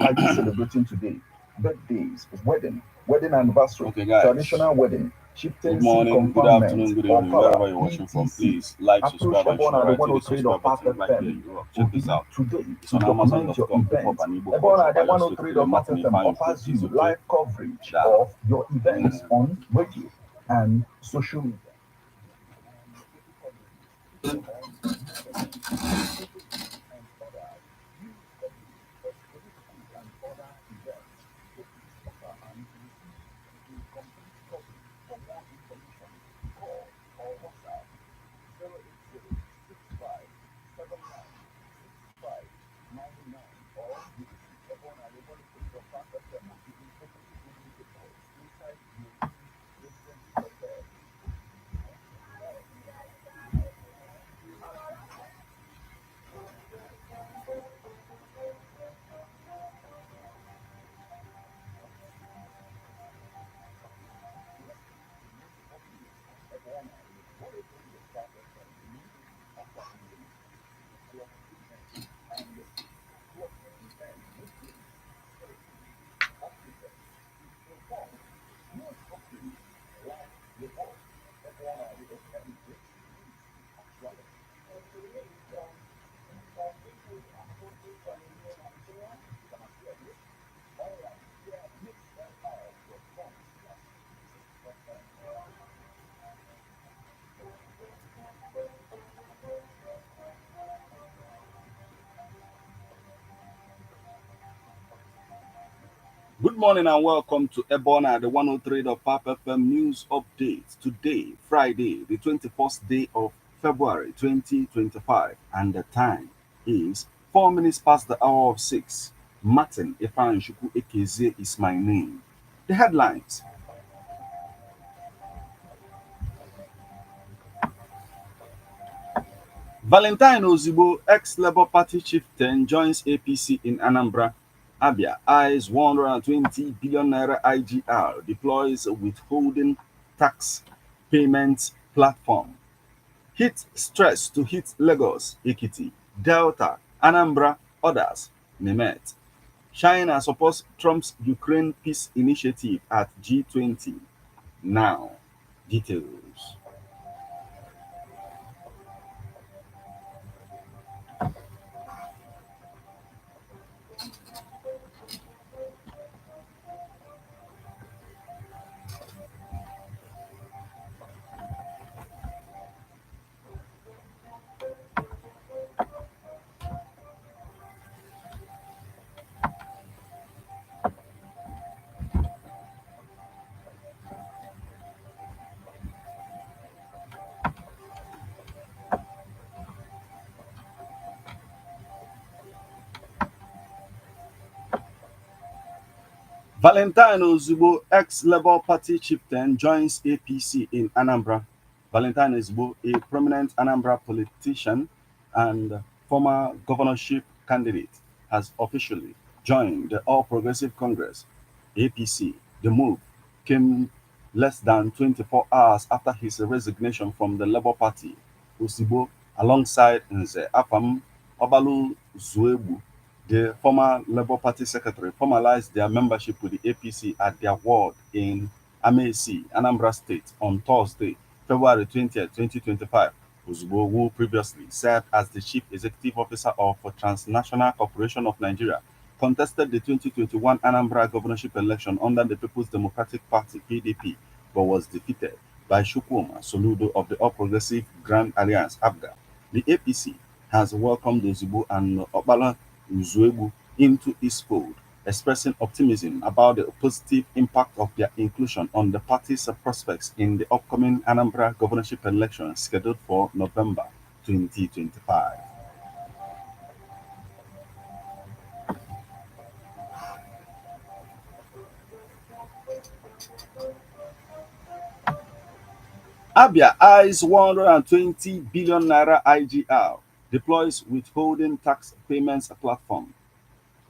might be celebrating today. Birthdays, wedding anniversary, Okay, guys. traditional wedding, Good chieftaincy morning, good conferment, afternoon, good evening, Opala, wherever you're watching from. etc. Please like, Approach subscribe, and everyone share. at the Right to the subscribe 103.5 button right there. FM. You check this Obi out. today It's to on document your Amazon.com, hip hop event. and Igbo Everyone culture at the by just strictly Martin 103.5 FM Ifeanyi offers Prestige. you Okay, live coverage that. of your events on radio and social media. Good morning and welcome to Ebona, the 103.5 FM news update. Today, Friday, the 21st day of February 2025, and the time is 4 minutes past the hour of 6. Martin Ifeanyi Ekeze is my name. The headlines. Valentine Ozigbo, ex-Labour Party chieftain, joins APC in Anambra. Abia eyes 120 billion naira IGR, deploys withholding tax payment platform. Heat stress to hit Lagos, Ekiti, Delta, Anambra, others. Nemet. China supports Trump's Ukraine peace initiative at G20. Now, details. Valentine Ozugbo, ex-Labour Party chieftain, joins APC in Anambra. Valentine Ozugbo, a prominent Anambra politician and former governorship candidate, has officially joined the All Progressive Congress, APC. The move came less than 24 hours after his resignation from the Labour Party. Ozugbo, alongside Nze Afam Obalu Zuegbu, the former Labour Party secretary, formalized their membership with the APC at their ward in Amaesi, Anambra State, on Thursday, February 20th, 2025. Ozugbo, who previously served as the chief executive officer of Transnational Corporation of Nigeria, contested the 2021 Anambra governorship election under the People's Democratic Party (PDP), but was defeated by Chukwuma Soludo of the All Progressive Grand Alliance (APGA). The APC has welcomed Ozugbo and Okpala Uzuegbu into its fold, expressing optimism about the positive impact of their inclusion on the party's prospects in the upcoming Anambra governorship election scheduled for November 2025. Abia eyes 120 billion naira IGR, deploys withholding tax payments platform.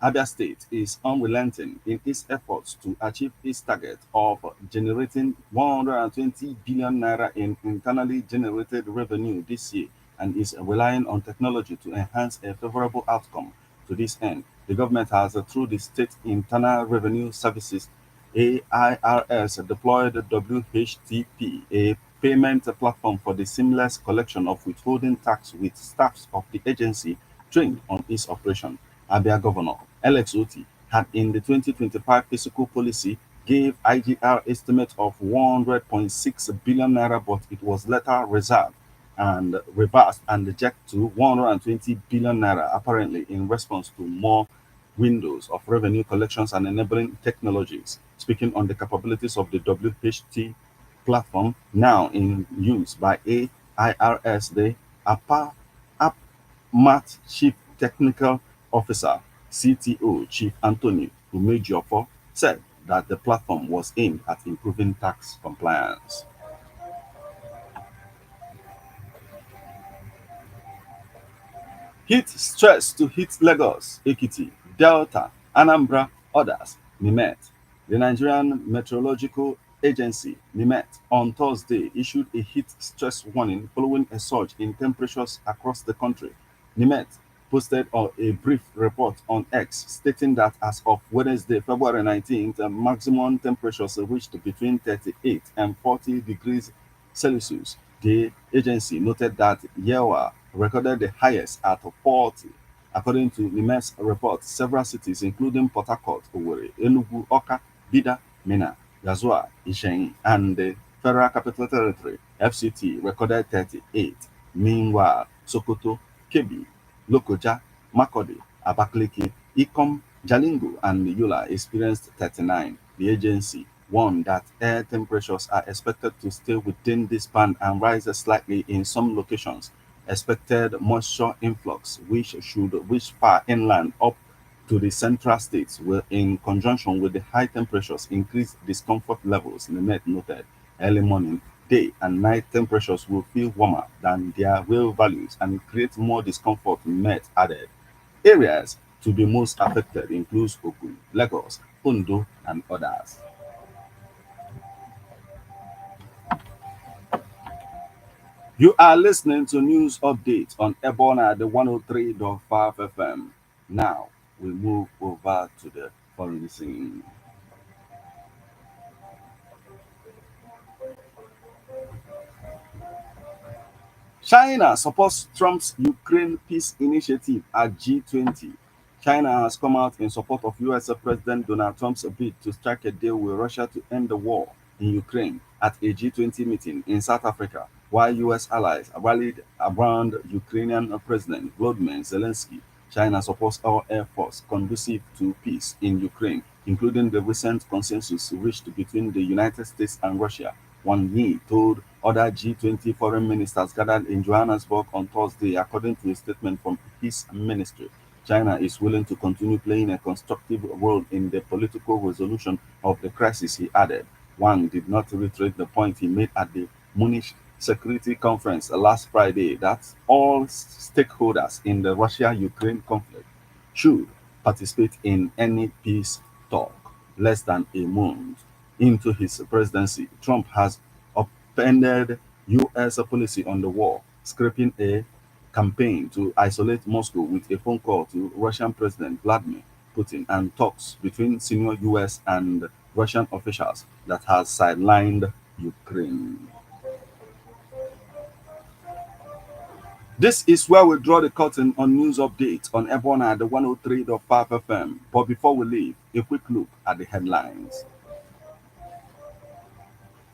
Abia State is unrelenting in its efforts to achieve its target of generating 120 billion naira in internally generated revenue this year, and is relying on technology to enhance a favorable outcome. To this end, The government has, through the State Internal Revenue Services AIRS, deployed WHTP, a payment platform for the seamless collection of withholding tax with staffs of the agency trained on its operation. Abia Governor Alex Oti had in the 2025 fiscal policy gave IGR estimate of 100.6 billion naira, but it was later reserved and reversed and rejected to 120 billion naira, apparently in response to more windows of revenue collections and enabling technologies. Speaking on the capabilities of the WHT platform now in use by AIRS, the APMAT Chief Technical Officer, CTO Chief Anthony Umejiofo, said that the platform was aimed at improving tax compliance. Heat stress to hit Lagos, Ekiti, Delta, Anambra, others, NIMET. The Nigerian Meteorological Agency, NIMET, on Thursday issued a heat stress warning following a surge in temperatures across the country. NIMET posted a brief report on X stating that as of Wednesday, February 19th, maximum temperatures reached between 38 and 40 degrees Celsius. The agency noted that Yewa recorded the highest at 40. According to NIME's report, several cities, including Port Harcourt, Owerri, Enugu, Oka, Bida, Minna, Gazua, Ishenyi, and the Federal Capital Territory (FCT), recorded 38. Meanwhile, Sokoto, Kebbi, Lokoja, Makurdi, Abakaliki, Ikom, Jalingo, and Yola experienced 39. The agency warned that air temperatures are expected to stay within this band and rise slightly in some locations. Expected moisture influx, which should reach far inland up to the central states, will, in conjunction with the high temperatures, increase discomfort levels, Nimet noted. Early morning, day, and night temperatures will feel warmer than their real values and create more discomfort, Nimet added. Areas to be most affected include Ogun, Lagos, Ondo, and others. You are listening to news updates on Ebona, the 103.5 FM. Now we move over to the foreign scene. China supports Trump's Ukraine peace initiative at G20. China has come out in support of US President Donald Trump's bid to strike a deal with Russia to end the war in Ukraine at a G20 meeting in South Africa, while US allies rallied around Ukrainian President Volodymyr Zelensky. China supports all efforts conducive to peace in Ukraine, including the recent consensus reached between the United States and Russia. Wang Yi told other G20 foreign ministers gathered in Johannesburg on Thursday, according to a statement from his ministry. China is willing to continue playing a constructive role in the political resolution of the crisis, he added. Wang did not reiterate the point he made at the Munich Security Conference last Friday that all stakeholders in the Russia-Ukraine conflict should participate in any peace talk. Less than a month into his presidency, Trump has upended US policy on the war, scrapping a campaign to isolate Moscow with a phone call to Russian President Vladimir Putin and talks between senior US and Russian officials that has sidelined Ukraine. This is where we draw the curtain on news updates on Ebona, the 103.5 FM. But before we leave, a quick look at the headlines.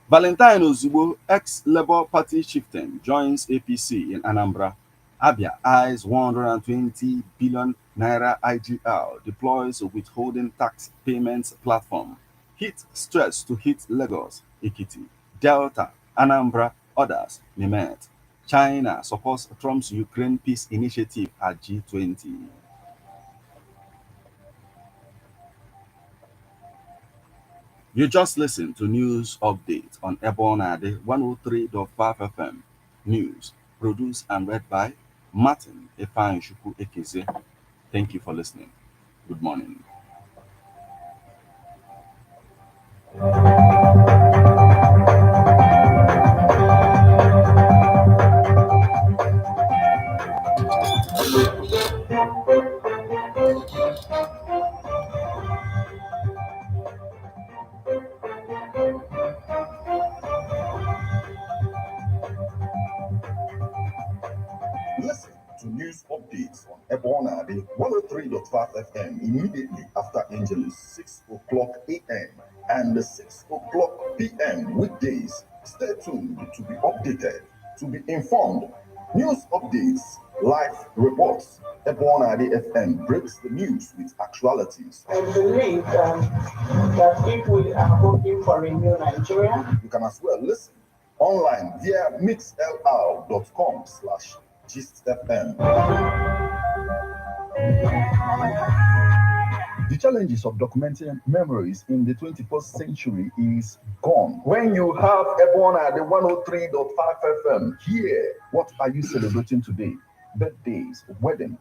Valentine Ozugbo, ex-Labour Party chieftain, joins APC in Anambra. Abia eyes 120 billion naira IGL, deploys withholding tax payments platform. Heat stress to hit Lagos, Ekiti, Delta, Anambra, others, Nimet. China supports Trump's Ukraine peace initiative at G20. You just listened to news update on Ebonade 103.5 FM. News produced and read by Martin Shuku Ekeze. Thank you for listening. Good morning. Ebonadi 103.5 FM immediately after Angelus 6 o'clock a.m. and 6 o'clock p.m. weekdays. Stay tuned to be updated, to be informed. News updates, live reports. Ebonadi FM breaks the news with actualities. I believe that if we are hoping for a new Nigeria, You can as well listen online via mixlr.com/gistfm. The challenges of documenting memories in the 21st century is gone. When you have Ebona, the 103.5 FM, here, what are you celebrating today? Birthdays, wedding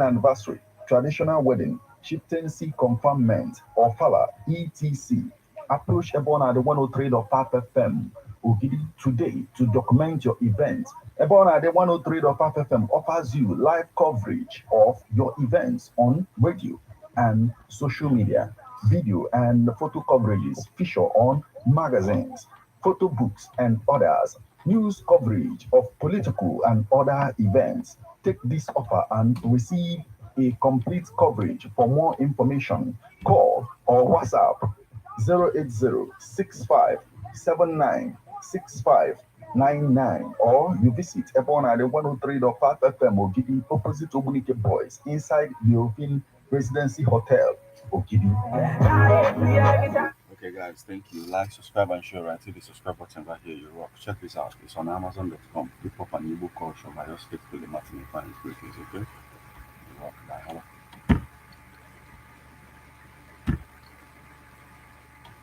anniversary, traditional wedding, chieftaincy conferment, or fala, etc. Approach Ebona, the 103.5 FM, Ogidi today to document your event. Ebona, the 103.5 FM offers you live coverage of your events on radio and social media, video and photo coverages feature on magazines, photo books, and others, news coverage of political and other events. Take this offer and receive a complete coverage. For more information, call or WhatsApp 08065796599 or you visit Ebona the 103.5 FM Ogidi opposite Obunike Boys inside the Open Presidency Hotel, Ogidi. Okay, guys, thank you. Like, subscribe, and share. Right, hit the subscribe button right here. You rock. Check this out. It's on Amazon.com. Hip hop and Igbo culture by your state, Martin on Greetings. Okay.